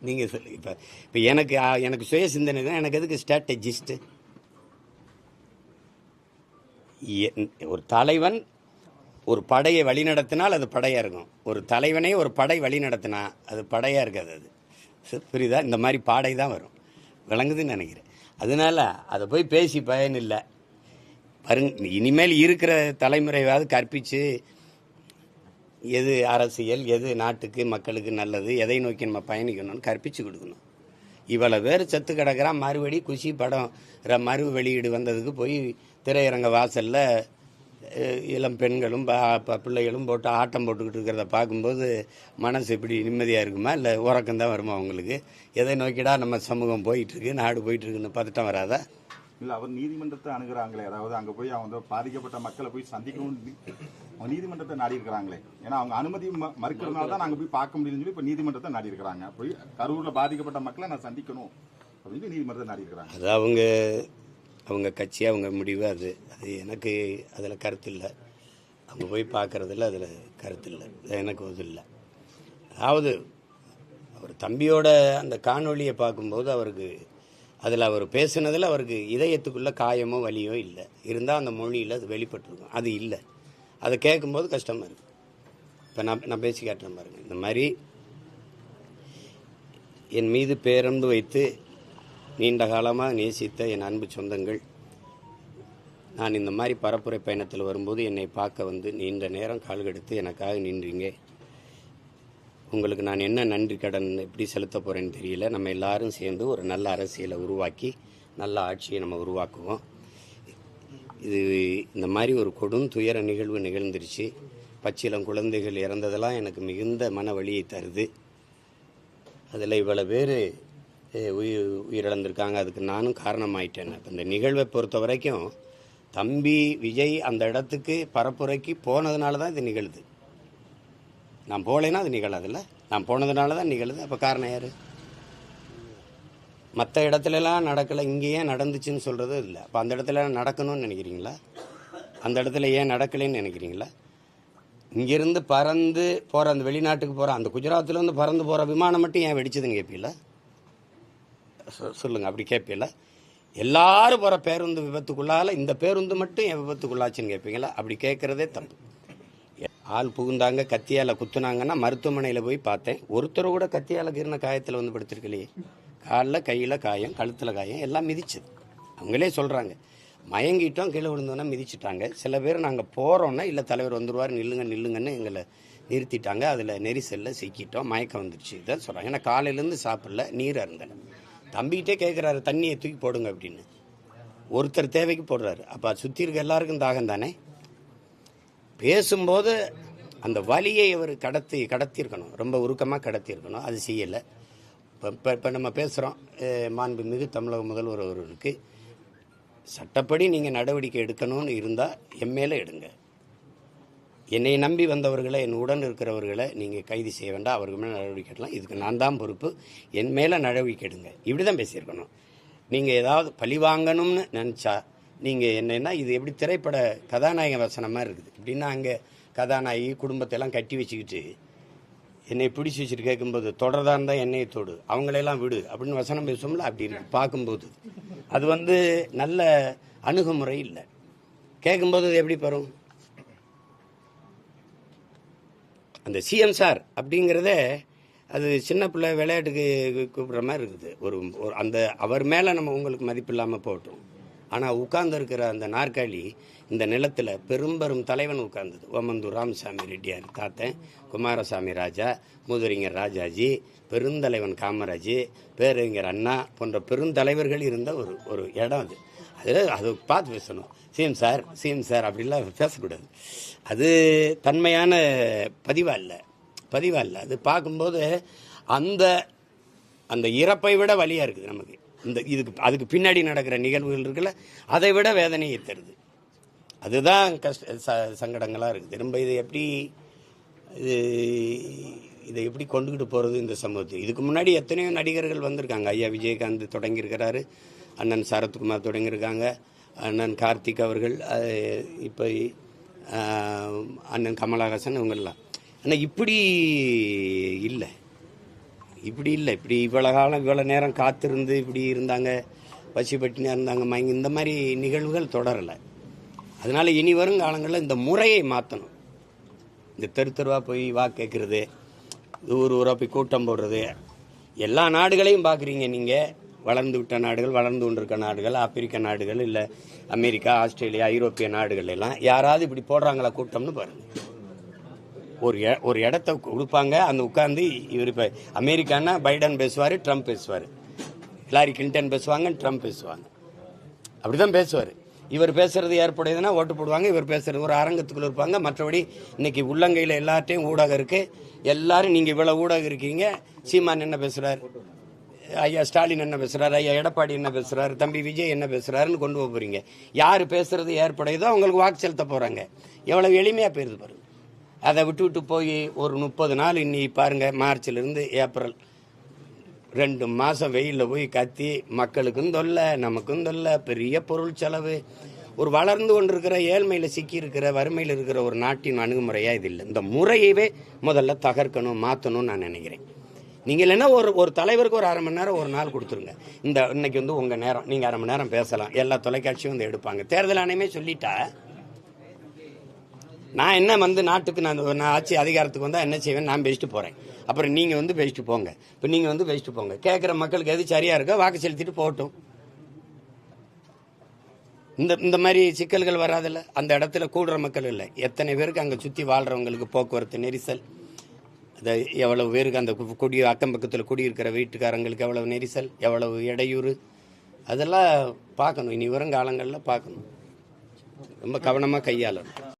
நீங்கள் சொல்லு. இப்போ எனக்கு சுய சிந்தனை தான். எனக்கு எதுக்கு ஸ்ட்ராட்டஜிஸ்ட்டு? ஒரு தலைவன் ஒரு படையை வழி நடத்தினால் அது படையாக இருக்கும். ஒரு தலைவனே ஒரு படை வழி நடத்தினா அது படையாக இருக்காது. அது புரியுதா? இந்த மாதிரி பாடை தான் வரும். விளங்குதுன்னு நினைக்கிறேன். அதனால அதை போய் பேசி பயன் இல்லை. இனிமேல் இருக்கிற தலைமுறையாவது கற்பித்து எது அரசியல், எது நாட்டுக்கு மக்களுக்கு நல்லது, எதை நோக்கி நம்ம பயணிக்கணும்னு கற்பித்து கொடுக்கணும். இவ்வளோ பேர் செத்து கிடக்கிறான். மறுபடி குஷி படம் மறு வெளியீடு வந்ததுக்கு போய் திரையரங்க வாசலில் இளம் பெண்களும் பிள்ளைகளும் போட்டு ஆட்டம் போட்டுக்கிட்டு இருக்கிறத பார்க்கும்போது மனசு எப்படி நிம்மதியாக இருக்குமா? இல்லை உறக்கம்தான் வருமா அவங்களுக்கு? எதை நோக்கிடா நம்ம சமூகம் போயிட்டுருக்கு, நாடு போயிட்டுருக்குன்னு பதட்டம் வராதா? இல்லை, அவர் நீதிமன்றத்தை அணுகிறாங்களே. அதாவது அங்கே போய் அவங்க பாதிக்கப்பட்ட மக்களை போய் சந்திக்கணும், அவங்க நீதிமன்றத்தை நாடி இருக்கிறாங்களே. ஏன்னா அவங்க அனுமதி மறுக்கிறதுனால தான் நாங்கள் போய் பார்க்க முடியும்னு சொல்லி இப்போ நீதிமன்றத்தை நாடி இருக்கிறாங்க. போய் கரூரில் பாதிக்கப்பட்ட மக்களை நான் சந்திக்கணும் அப்படின்னு நீதிமன்றத்தை நாடி இருக்கிறாங்க. அது அவங்க கட்சி, அவங்க முடிவு. அது எனக்கு அதில் கருத்து இல்லை. அவங்க போய் பார்க்குறதில்ல, அதில் கருத்து இல்லை. எனக்கு அது இல்லை. அதாவது அவர் தம்பியோட அந்த காணொலியை பார்க்கும்போது அவருக்கு அதில் அவர் பேசுனதில் அவருக்கு இதயத்துக்குள்ளே காயமோ வலியோ இல்லை. இருந்தால் அந்த மொழியில் அது வெளிப்பட்டுருக்கும். அது இல்லை. அதை கேட்கும்போது கஷ்டமாக இருக்குது. இப்போ நான் பேசி காட்டுறேன் பாருங்கள். இந்த மாதிரி என் மீது பேரன்பு வைத்து நீண்ட காலமாக நேசித்த என் அன்பு சொந்தங்கள், நான் இந்த மாதிரி பரப்புரை பயணத்தில் வரும்போது என்னை பார்க்க வந்து நீண்ட நேரம் கால்கெடுத்து எனக்காக நின்றீங்க. உங்களுக்கு நான் என்ன நன்றி கடன் எப்படி செலுத்த போகிறேன்னு தெரியல. நம்ம எல்லாரும் சேர்ந்து ஒரு நல்ல அரசியலை உருவாக்கி நல்ல ஆட்சியை நம்ம உருவாக்குவோம். இந்த மாதிரி ஒரு கொடும் துயர நிகழ்வு நிகழ்ந்துருச்சு. பச்சிலம் குழந்தைகள் இறந்ததெல்லாம் எனக்கு மிகுந்த மன வலியை தருது. அதில் இவ்வளோ பேர் உயிரிழந்திருக்காங்க. அதுக்கு நானும் காரணமாயிட்டேன். இப்போ இந்த நிகழ்வை பொறுத்த வரைக்கும் தம்பி விஜய் அந்த இடத்துக்கு பரப்புரைக்கு போனதுனால தான் இது நிகழுது. நான் போகலைன்னா அது நிகழாதுல்ல. நான் போனதுனால தான் நிகழுது. அப்போ காரணம் யார்? மற்ற இடத்துலலாம் நடக்கலை, இங்கே ஏன் நடந்துச்சுன்னு சொல்கிறது இல்லை. அப்போ அந்த இடத்துல நடக்கணும்னு நினைக்கிறீங்களா? அந்த இடத்துல ஏன் நடக்கலைன்னு நினைக்கிறீங்களா? இங்கேருந்து பறந்து போகிற அந்த வெளிநாட்டுக்கு போகிற அந்த குஜராத்லேருந்து பறந்து போகிற விமானம் மட்டும் ஏன் வெடிச்சதுன்னு கேட்பீங்களா? சொல்லுங்கள். அப்படி கேட்பீங்களா? எல்லாரும் போகிற பேருந்து விபத்துக்குள்ளால் இந்த பேருந்து மட்டும் என் விபத்துக்குள்ளாச்சுன்னு கேட்பீங்களா? அப்படி கேட்குறதே தப்பு. ஆள் புகுந்தாங்க, கத்தியால் குத்துனாங்கன்னா மருத்துவமனையில் போய் பார்த்தேன். ஒருத்தர் கூட கத்தியால் கீறின காயத்தில் வந்து படுத்திருக்கலையே. காலில் கையில் காயம், கழுத்தில் காயம், எல்லாம் மிதிச்சது. அவங்களே சொல்கிறாங்க, மயங்கிட்டோம், கீழே விழுந்தோன்னா மிதிச்சிட்டாங்க. சில பேர் நாங்கள் போகிறோன்னா இல்லை தலைவர் வந்துடுவார், நில்லுங்கன்னு எங்களை நிறுத்திட்டாங்க. அதில் நெரிசலில் சிக்கிட்டோம், மயக்கம் வந்துடுச்சு. இதான் சொல்கிறாங்க. ஏன்னா காலையிலேருந்து சாப்பிடல, நீர் அருந்தேன். தம்பிக்கிட்டே கேட்குறாரு, தண்ணியை தூக்கி போடுங்க அப்படின்னு. ஒருத்தர் தேவைக்கு போடுறாரு. அப்போ சுற்றி இருக்க எல்லாருக்கும் தாகம் தானே. பேசும்போது அந்த வலியை அவர் கடத்தியிருக்கணும், ரொம்ப உருக்கமாக கடத்தியிருக்கணும். அது செய்யலை. இப்போ நம்ம பேசுகிறோம், மாண்புமிகு தமிழக முதல்வர் அவர்களுக்கு சட்டப்படி நீங்கள் நடவடிக்கை எடுக்கணும்னு இருந்தால் என் மேலே எடுங்க. என்னை நம்பி வந்தவர்களை, என் உடன் இருக்கிறவர்களை நீங்கள் கைது செய்ய வேண்டாம், அவர்கள் மேலே நடவடிக்கை எடுக்கலாம். இதுக்கு நான் தான் பொறுப்பு, என் மேலே நடவடிக்கை எடுங்க. இப்படி தான் பேசியிருக்கணும். நீங்கள் ஏதாவது பழி வாங்கணும்னு நினச்சா நீங்கள் என்னென்னா, இது எப்படி திரைப்பட கதாநாயக வசனமாக இருக்குது. இப்படின்னா அங்கே கதாநாயகி குடும்பத்தையெல்லாம் கட்டி வச்சுக்கிட்டு என்னை பிடிச்சி வச்சுட்டு கேட்கும்போது தொடர்தான் இருந்தால் என்னையை தொடு, அவங்களையெல்லாம் விடு அப்படின்னு வசனம் பேசுவோம்ல. அப்படி இருக்கு பார்க்கும்போது. அது நல்ல அணுகுமுறை இல்லை. கேட்கும்போது அது எப்படி வரும்? அந்த சிஎம் சார் அப்படிங்கிறதே அது சின்ன பிள்ளை விளையாட்டுக்கு கூப்பிட்ற மாதிரி இருக்குது. ஒரு அந்த அவர் மேலே நம்ம உங்களுக்கு மதிப்பு இல்லாமல் போட்டோம். ஆனால் உட்கார்ந்து இருக்கிற அந்த நாற்காலி இந்த நிலத்தில் பெரும்பெரும் தலைவன் உட்கார்ந்தது. ஓமந்தூர் ராமசாமி ரெட்டியார் தாத்தன், குமாரசாமி ராஜா, மூதறிஞர் ராஜாஜி, பெருந்தலைவன் காமராஜ், பேரறிஞர் அண்ணா போன்ற பெருந்தலைவர்கள் இருந்த ஒரு இடம் அது. அது பார்த்து பேசணும். சிஎம் சார் அப்படிலாம் பேசக்கூடாது. அது தன்மையான பதிவா இல்லை. அது பார்க்கும்போது அந்த இறப்பை விட வலியாக இருக்குது நமக்கு. அதுக்கு பின்னாடி நடக்கிற நிகழ்வுகள் இருக்குல்ல, அதை விட வேதனையை தருது. அதுதான் சங்கடங்களாக இருக்குது. திரும்ப இதை எப்படி கொண்டுகிட்டு போகிறது இந்த சமூகத்துக்கு? இதுக்கு முன்னாடி எத்தனையோ நடிகர்கள் வந்திருக்காங்க. ஐயா விஜயகாந்த் தொடங்கியிருக்கிறாரு, அண்ணன் சரத்குமார் தொடங்கியிருக்காங்க, அண்ணன் கார்த்திக் அவர்கள், இப்போ அண்ணன் கமலஹாசன், இவங்கெல்லாம். ஆனால் இப்படி இல்லை. இப்படி இல்லை. இப்படி இவ்வளோ காலம் இவ்வளோ நேரம் காத்திருந்து இப்படி இருந்தாங்க, பசி பட்டினியாக இருந்தாங்க, மயங்கி, இந்த மாதிரி நிகழ்வுகள் தொடரலை. அதனால் இனி வரும் காலங்களில் இந்த முறையை மாற்றணும். இந்த தெருவாக போய் கேட்குறது, ஊர் ஊராக போய் கூட்டம் போடுறது, எல்லா நாடுகளையும் பார்க்குறீங்க நீங்கள். வளர்ந்து விட்ட நாடுகள், வளர்ந்து கொண்டிருக்க நாடுகள், ஆப்பிரிக்க நாடுகள், இல்லை அமெரிக்கா, ஆஸ்திரேலியா, ஐரோப்பிய நாடுகள் எல்லாம் யாராவது இப்படி போடுறாங்களா கூட்டம்னு பாருங்கள். ஒரு இடத்த கொடுப்பாங்க, அந்த உட்காந்து இவர் இப்போ அமெரிக்கானா பைடன் பேசுவார், ட்ரம்ப் பேசுவார், ஹிலாரி கிளின்டன் பேசுவாங்க, ட்ரம்ப் பேசுவாங்க, அப்படி தான் பேசுவார். இவர் பேசுறது ஏற்புடையதுன்னா ஓட்டு போடுவாங்க, இவர் பேசுறது ஒரு அரங்கத்துக்குள்ள இருப்பாங்க. மற்றபடி இன்னைக்கு உள்ளங்கையில் எல்லார்ட்டையும் ஊடகம் இருக்குது. எல்லாரும் நீங்கள் இவ்வளோ ஊடகம் இருக்கீங்க, சீமான் என்ன பேசுகிறார், ஐயா ஸ்டாலின் என்ன பேசுகிறார், ஐயா எடப்பாடி என்ன பேசுகிறார், தம்பி விஜய் என்ன பேசுகிறாருன்னு கொண்டு போக போகிறீங்க. யார் பேசுறது ஏற்புடையதோ அவங்களுக்கு வாக்கு செலுத்த போகிறாங்க. எவ்வளோ எளிமையாக போயிருது பாருங்க. அதை விட்டு போய் ஒரு 30 நாள் இன்னி பாருங்கள், மார்ச்சிலிருந்து ஏப்ரல் 2 மாதம் வெயிலில் போய் கத்தி, மக்களுக்கும் தொல்லை, நமக்கும் தொல்லை, பெரிய பொருள் செலவு. ஒரு வளர்ந்து கொண்டிருக்கிற ஏழ்மையில் சிக்கியிருக்கிற வறுமையில் இருக்கிற ஒரு நாட்டின் அணுகுமுறையாக இது இல்லை. இந்த முறையவே முதல்ல தகர்க்கணும், மாற்றணும்னு நான் நினைக்கிறேன். நீங்கள் இல்லைன்னா ஒரு தலைவருக்கு ஒரு 1/2 மணி நேரம் ஒரு நாள் கொடுத்துருங்க. இன்னைக்கு உங்கள் நேரம், நீங்கள் 1/2 மணி நேரம் பேசலாம், எல்லா தொலைக்காட்சியும் எடுப்பாங்க. தேர்தல் ஆணையமே சொல்லிட்டா நான் என்ன நாட்டுக்கு நான் ஆட்சி அதிகாரத்துக்கு வந்தால் என்ன செய்வேன், நான் பேசிட்டு போகிறேன். அப்புறம் நீங்கள் பேசிட்டு போங்க. இப்போ நீங்கள் பேசிட்டு போங்க. கேட்குற மக்களுக்கு எது சரியாக இருக்கோ வாக்கு செலுத்திட்டு போகட்டும். இந்த மாதிரி சிக்கல்கள் வராதில்ல. அந்த இடத்துல கூடுற மக்கள் இல்லை, எத்தனை பேருக்கு அங்கே சுற்றி வாழ்கிறவங்களுக்கு போக்குவரத்து நெரிசல், அதை எவ்வளவு பேருக்கு அந்த அக்கம் பக்கத்தில் குடியிருக்கிற வீட்டுக்காரங்களுக்கு எவ்வளவு நெரிசல், எவ்வளவு இடையூறு, அதெல்லாம் பார்க்கணும். இனி வரும் காலங்களில் பார்க்கணும். ரொம்ப கவனமாக கையாளணும்.